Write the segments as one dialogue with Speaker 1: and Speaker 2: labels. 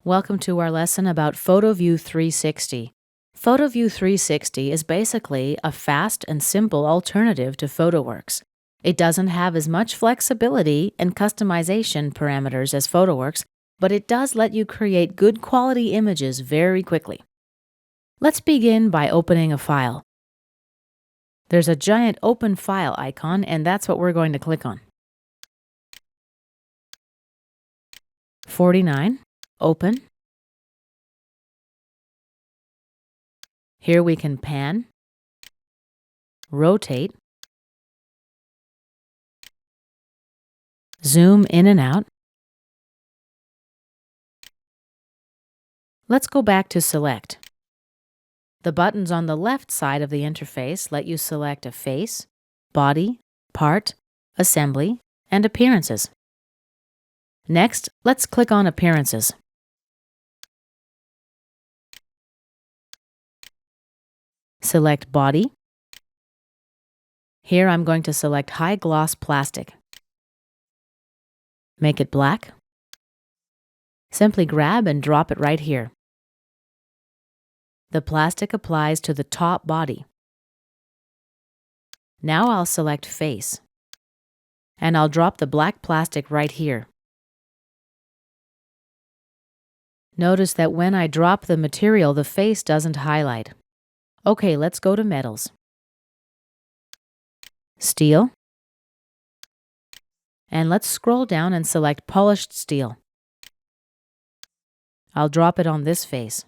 Speaker 1: Welcome to our lesson about PhotoView 360. PhotoView 360 is basically a fast and simple alternative to Photoworks. It doesn't have as much flexibility and customization parameters as Photoworks, but it does let you create good quality images very quickly. Let's begin by opening a file. There's a giant open file icon, and that's what we're going to click on. 49. Open. Here we can pan, rotate, zoom in and out. Let's go back to Select. The buttons on the left side of the interface let you select a face, body, part, assembly, and appearances. Next, let's click on Appearances. Select Body. Here I'm going to select High Gloss Plastic. Make it black. Simply grab and drop it right here. The plastic applies to the top body. Now I'll select Face, and I'll drop the black plastic right here. Notice that when I drop the material, the face doesn't highlight. Okay, let's go to Metals. Steel. And let's scroll down and select Polished Steel. I'll drop it on this face.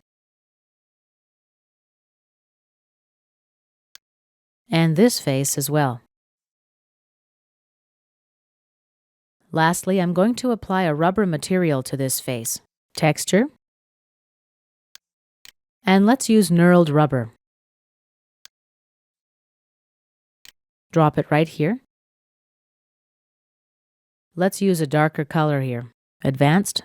Speaker 1: And this face as well. Lastly, I'm going to apply a rubber material to this face. Texture. And let's use knurled rubber. Drop it right here. Let's use a darker color here. Advanced.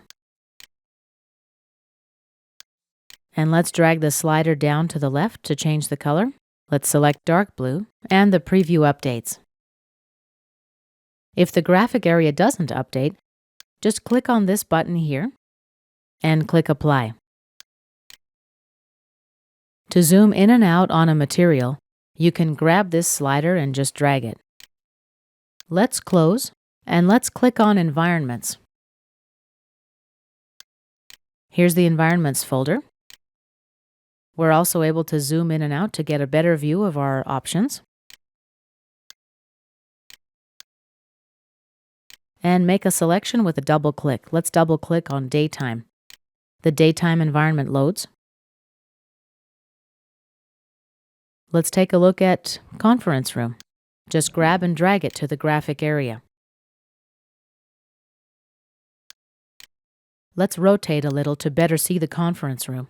Speaker 1: And let's drag the slider down to the left to change the color. Let's select dark blue and the preview updates. If the graphic area doesn't update, just click on this button here and click Apply. To zoom in and out on a material, you can grab this slider and just drag it. Let's close and let's click on Environments. Here's the Environments folder. We're also able to zoom in and out to get a better view of our options. And make a selection with a double click. Let's double click on Daytime. The daytime environment loads. Let's take a look at Conference Room. Just grab and drag it to the graphic area. Let's rotate a little to better see the conference room.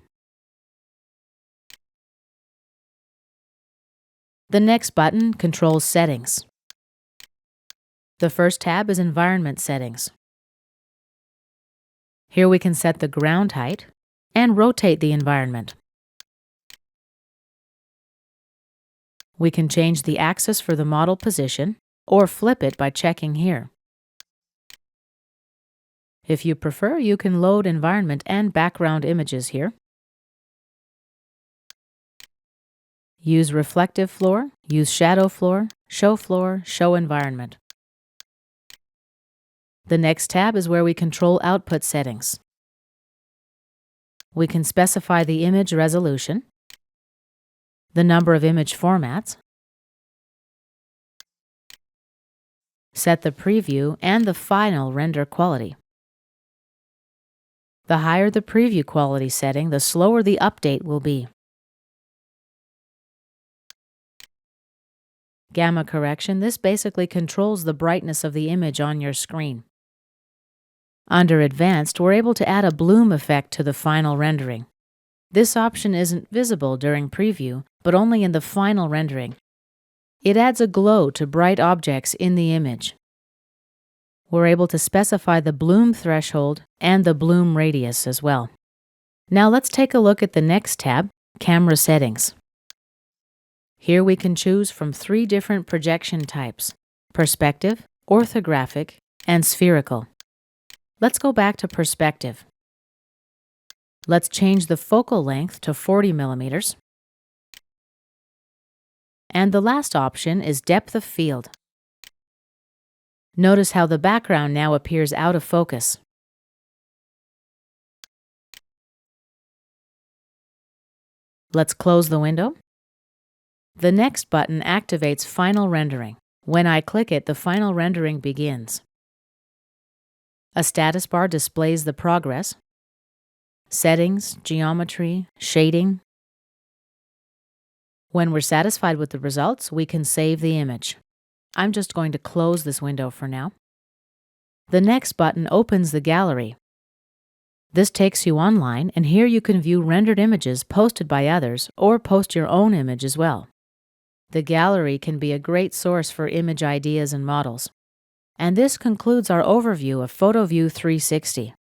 Speaker 1: The next button controls Settings. The first tab is Environment Settings. Here we can set the ground height and rotate the environment. We can change the axis for the model position or flip it by checking here. If you prefer, you can load environment and background images here. Use reflective floor, use shadow floor, show environment. The next tab is where we control output settings. We can specify the image resolution, the number of image formats, set the preview and the final render quality. The higher the preview quality setting, the slower the update will be. Gamma correction, this basically controls the brightness of the image on your screen. Under Advanced, we're able to add a bloom effect to the final rendering. This option isn't visible during preview, but only in the final rendering. It adds a glow to bright objects in the image. We're able to specify the bloom threshold and the bloom radius as well. Now let's take a look at the next tab, Camera Settings. Here we can choose from 3 different projection types: perspective, orthographic, and spherical. Let's go back to perspective. Let's change the focal length to 40 millimeters. And the last option is depth of field. Notice how the background now appears out of focus. Let's close the window. The next button activates Final Rendering. When I click it, the final rendering begins. A status bar displays the progress, settings, geometry, shading. When we're satisfied with the results, we can save the image. I'm just going to close this window for now. The next button opens the gallery. This takes you online, and here you can view rendered images posted by others or post your own image as well. The gallery can be a great source for image ideas and models. And this concludes our overview of PhotoView 360.